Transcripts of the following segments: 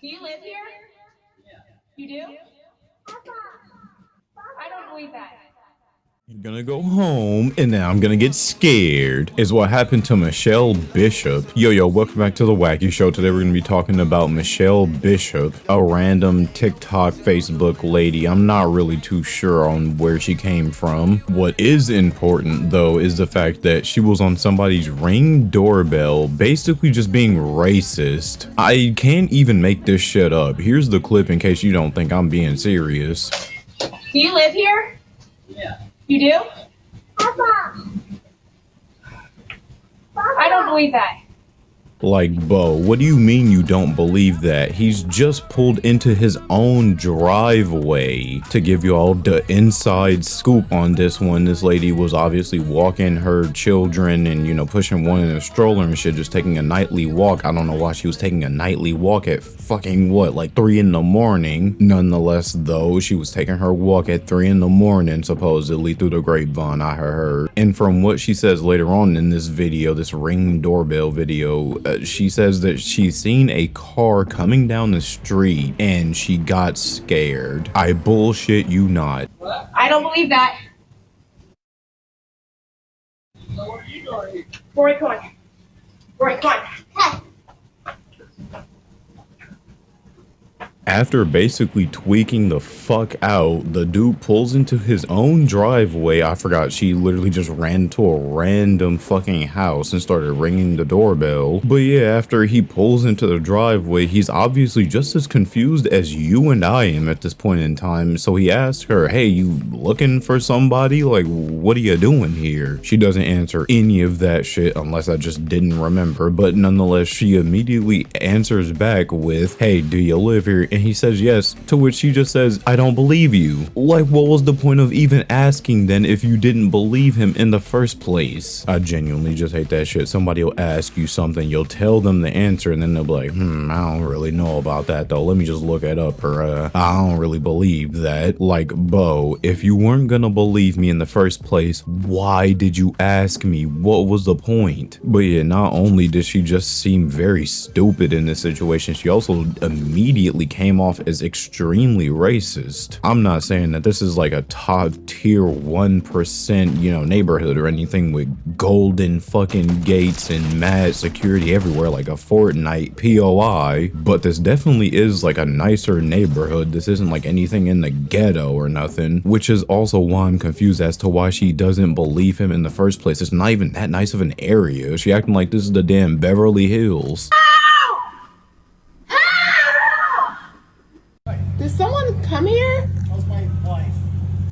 Do you live here? You do? I don't believe that. I'm gonna go home and now I'm gonna get scared is what happened to Michelle Bishop. Yo, welcome back to the Wacky Show. Today we're gonna be talking about Michelle Bishop, a random TikTok, Facebook lady. I'm not really too sure on where she came from. What is important though is the fact that she was on somebody's Ring doorbell, basically just being racist. I can't even make this shit up. Here's the clip in case you don't think I'm being serious. Do you live here? Yeah. You do? Papa. I don't believe that. Like, Bo, what do you mean you don't believe that? He's just pulled into his own driveway. To give you all the inside scoop on this one, this lady was obviously walking her children and, you know, pushing one in a stroller and shit, just taking a nightly walk. I don't know why she was taking a nightly walk at fucking what, like 3 in the morning? Nonetheless, though, she was taking her walk at 3 in the morning, supposedly, through the grapevine, I heard. And from what she says later on in this video, this Ring doorbell video, she says that she's seen a car coming down the street and she got scared. I bullshit you not. I don't believe that. So what are you doing here? Rory, come on. Rory, come on. Hey. After basically tweaking the fuck out, the dude pulls into his own driveway. I forgot, she literally just ran to a random fucking house and started ringing the doorbell. But yeah, after he pulls into the driveway, he's obviously just as confused as you and I am at this point in time. So he asks her, hey, you looking for somebody? Like, what are you doing here? She doesn't answer any of that shit unless I just didn't remember. But nonetheless, she immediately answers back with, hey, do you live here? And he says yes, to which she just says, I don't believe you. Like, what was the point of even asking then if you didn't believe him in the first place? I genuinely just hate that shit. Somebody will ask you something, you'll tell them the answer, and then they'll be like, I don't really know about that though. Let me just look it up, or I don't really believe that. Like, Bo, if you weren't gonna believe me in the first place, why did you ask me? What was the point? But yeah, not only did she just seem very stupid in this situation, she also immediately came off as extremely racist. I'm not saying that this is like a top tier 1%, you know, neighborhood or anything with golden fucking gates and mad security everywhere like a Fortnite POI, but this definitely is like a nicer neighborhood. This isn't like anything in the ghetto or nothing, which is also why I'm confused as to why she doesn't believe him in the first place. It's not even that nice of an area. She acting like this is the damn Beverly Hills. Did someone come here? How's my wife?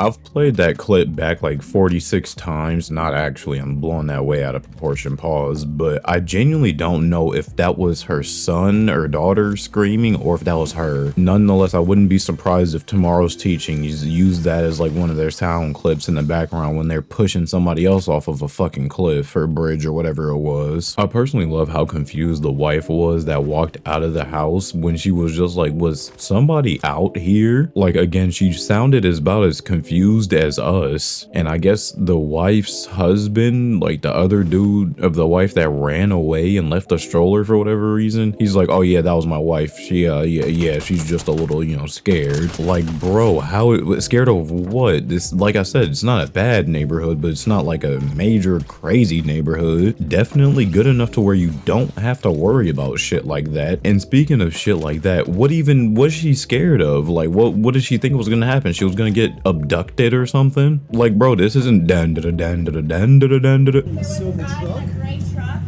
I've played that clip back like 46 times, not actually, I'm blowing that way out of proportion, pause, but I genuinely don't know if that was her son or daughter screaming or if that was her. Nonetheless, I wouldn't be surprised if tomorrow's teaching use that as like one of their sound clips in the background when they're pushing somebody else off of a fucking cliff or bridge or whatever it was. I personally love how confused the wife was that walked out of the house when she was just like, was somebody out here? Like, again, she sounded about as confused as us. And I guess the wife's husband, like the other dude of the wife that ran away and left the stroller for whatever reason, he's like, oh yeah, that was my wife. She yeah, she's just a little, you know, scared. Like, bro, how scared of what? This, like I said, it's not a bad neighborhood, but it's not like a major crazy neighborhood. Definitely good enough to where you don't have to worry about shit like that. And speaking of shit like that, what even was she scared of? Like, what did she think was gonna happen? She was gonna get abducted or something? Like, bro, this isn't dan da da dan da da dan da da dan da da. There was a guy in a gray truck,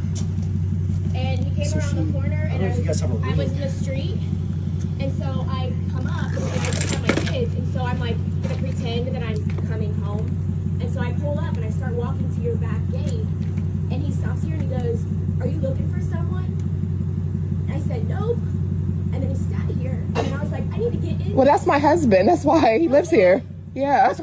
and he came around the corner, and I was in the street, and so I come up, and I just have my kids, and so I'm like gonna pretend that I'm coming home, and so I pull up and I start walking to your back gate, and he stops here and he goes, are you looking for someone? And I said, nope. And then he sat here, and I was like, I need to get in. Well, that's my husband. That's why he lives here. Yeah.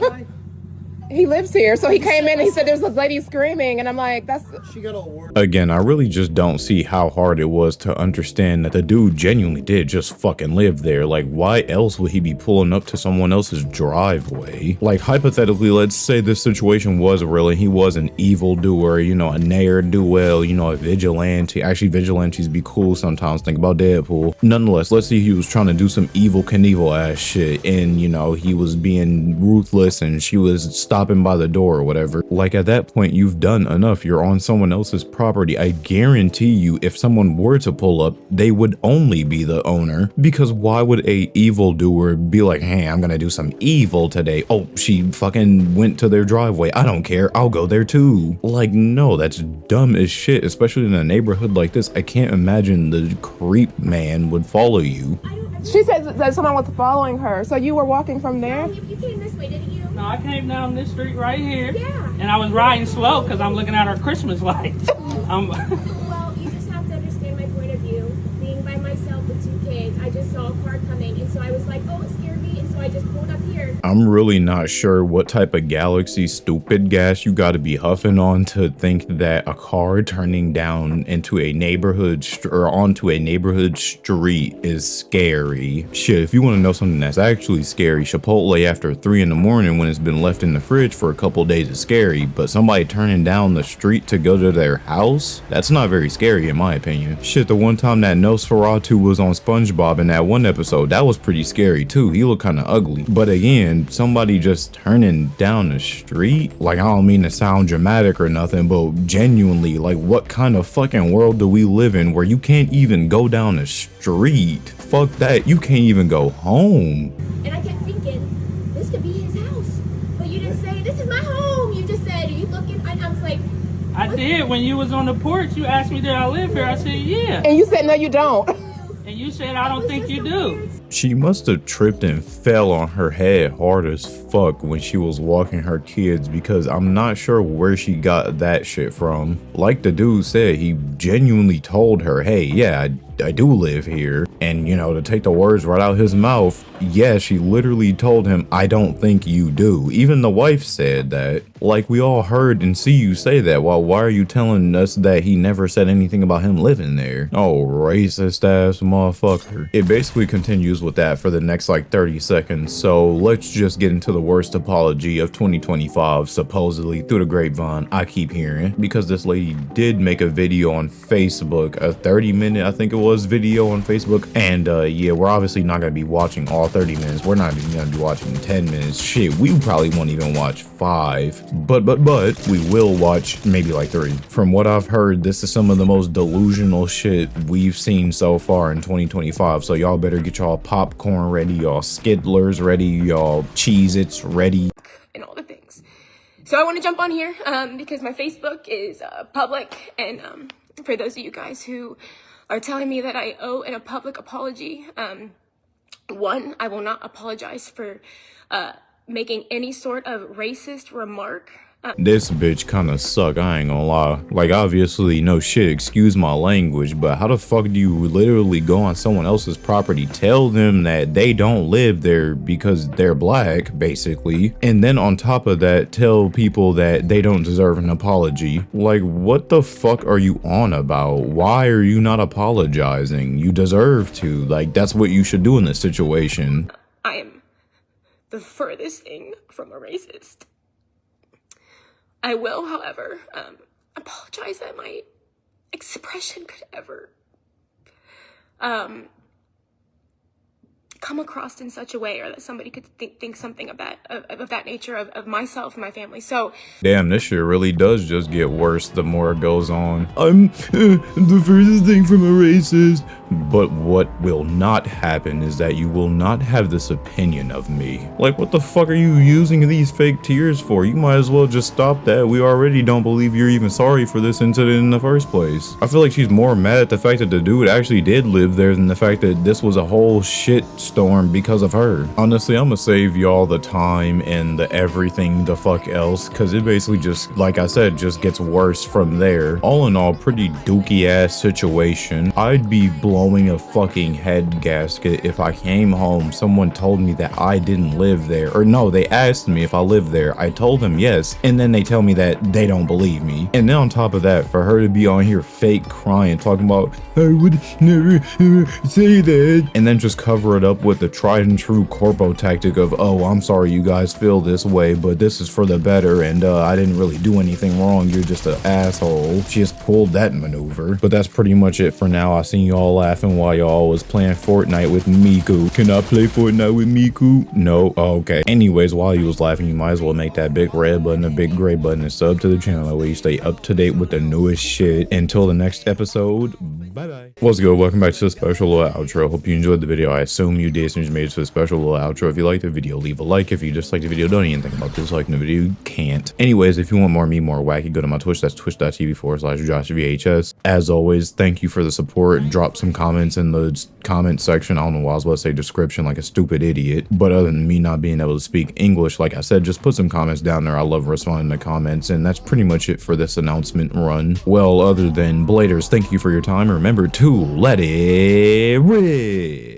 He lives here, so he came in and he said there's a lady screaming, and I'm like, that's. She got all worried. Again, I really just don't see how hard it was to understand that the dude genuinely did just fucking live there. Like, why else would he be pulling up to someone else's driveway? Like, hypothetically, let's say this situation was real and he was an evildoer, you know, a ne'er-do-well, you know, a vigilante. Actually, vigilantes be cool sometimes. Think about Deadpool. Nonetheless, let's say he was trying to do some Evil Knievel ass shit, and, you know, he was being ruthless and she was stopping by the door or whatever. Like, at that point, you've done enough. You're on someone else's property. I guarantee you, if someone were to pull up, they would only be the owner. Because why would a evildoer be like, hey, I'm gonna do some evil today? Oh, she fucking went to their driveway. I don't care. I'll go there too. Like, no, that's dumb as shit, especially in a neighborhood like this. I can't imagine the creep man would follow you. She said that someone was following her, so you were walking from there? You came this way, didn't you? No, I came down this street right here. Yeah. And I was riding slow because I'm looking at our Christmas lights. Well, you just have to understand my point of view. Being by myself with 2 kids, I just saw a car coming, and so I was like, oh, it scared me, and so I just pulled up here. I'm really not sure what type of galaxy stupid gas you gotta be huffing on to think that a car turning down into a neighborhood or onto a neighborhood street is scary. Shit, if you want to know something that's actually scary, Chipotle after 3 in the morning when it's been left in the fridge for a couple days is scary, but somebody turning down the street to go to their house, that's not very scary in my opinion. Shit, the one time that Nosferatu was on SpongeBob in that one episode, that was pretty scary too. He looked kind of ugly. But again, somebody just turning down the street, like, I don't mean to sound dramatic or nothing, but genuinely, like, what kind of fucking world do we live in where you can't even go down the street? Fuck that, you can't even go home. And I kept thinking, this could be his house. But you didn't say, this is my home. You just said, are you looking? And I was like, I did. When you was on the porch, you asked me, did I live here? I said, yeah. And you said, no, you don't. And you said, I don't think you do. She must have tripped and fell on her head hard as fuck when she was walking her kids, because I'm not sure where she got that shit from. Like the dude said, he genuinely told her, hey, yeah, I do live here. And, you know, to take the words right out his mouth, yeah, she literally told him, I don't think you do. Even the wife said that. Like, we all heard and see you say that. Well, why are you telling us that he never said anything about him living there? Oh, racist ass motherfucker. It basically continues with that for the next like 30 seconds. So let's just get into the worst apology of 2025, supposedly through the grapevine, I keep hearing, because this lady did make a video on Facebook, a 30-minute, I think it was, video on Facebook. And yeah, we're obviously not gonna be watching all 30 minutes. We're not even gonna be watching 10 minutes. Shit, we probably won't even watch 5. But we will watch maybe like 3. From what I've heard, this is some of the most delusional shit we've seen so far in 2025. So y'all better get y'all popcorn ready, y'all Skidlers ready, y'all Cheez-Its ready. and all the things. So I want to jump on here because my Facebook is public, and for those of you guys who are telling me that I owe a public apology, one, I will not apologize for making any sort of racist remark. This bitch kinda suck, I ain't gonna lie. Like, obviously, no shit, excuse my language, but how the fuck do you literally go on someone else's property, tell them that they don't live there because they're black, basically, and then on top of that, tell people that they don't deserve an apology? Like, what the fuck are you on about? Why are you not apologizing? You deserve to. Like, that's what you should do in this situation. I am the furthest thing from a racist. I will, however, apologize that my expression could ever come across in such a way, or that somebody could think something of that nature of myself and my family. So damn, this shit really does just get worse the more it goes on. I'm the furthest thing from a racist. But what will not happen is that you will not have this opinion of me. Like, what the fuck are you using these fake tears for? You might as well just stop that. We already don't believe you're even sorry for this incident in the first place. I feel like she's more mad at the fact that the dude actually did live there than the fact that this was a whole shit story shitstorm because of her. Honestly, I'm gonna save y'all the time and the everything the fuck else, because it basically just, like I said, just gets worse from there. All in all, pretty dookie ass situation. I'd be blowing a fucking head gasket if I came home, someone told me that I didn't live there. Or no, they asked me if I lived there. I told them yes, and then they tell me that they don't believe me. And then on top of that, for her to be on here fake crying, talking about, I would never say that, and then just cover it up with the tried and true corpo tactic of, oh, I'm sorry you guys feel this way, but this is for the better, and I didn't really do anything wrong, you're just an asshole. She just pulled that maneuver. But that's pretty much it for now. I seen y'all laughing while y'all was playing Fortnite with Miku. Can I play Fortnite with Miku? No? Oh, okay. Anyways, while you was laughing, you might as well make that big red button, a big gray button, and sub to the channel. That way you stay up to date with the newest shit. Until the next episode, bye bye. What's good? Welcome back to the special little outro. Hope you enjoyed the video. I assume you did, since you made it to the special little outro. If you liked the video, leave a like. If you disliked the video, don't even think about disliking the video. You can't. Anyways, if you want more of me, more wacky, go to my Twitch. That's twitch.tv/JoshVHS. As always, thank you for the support. Drop some comments in the comment section. I don't know why I was about to say description like a stupid idiot. But other than me not being able to speak English, like I said, just put some comments down there. I love responding to comments. And that's pretty much it for this announcement run. Well, other than Bladers, thank you for your time. Remember to let it rip.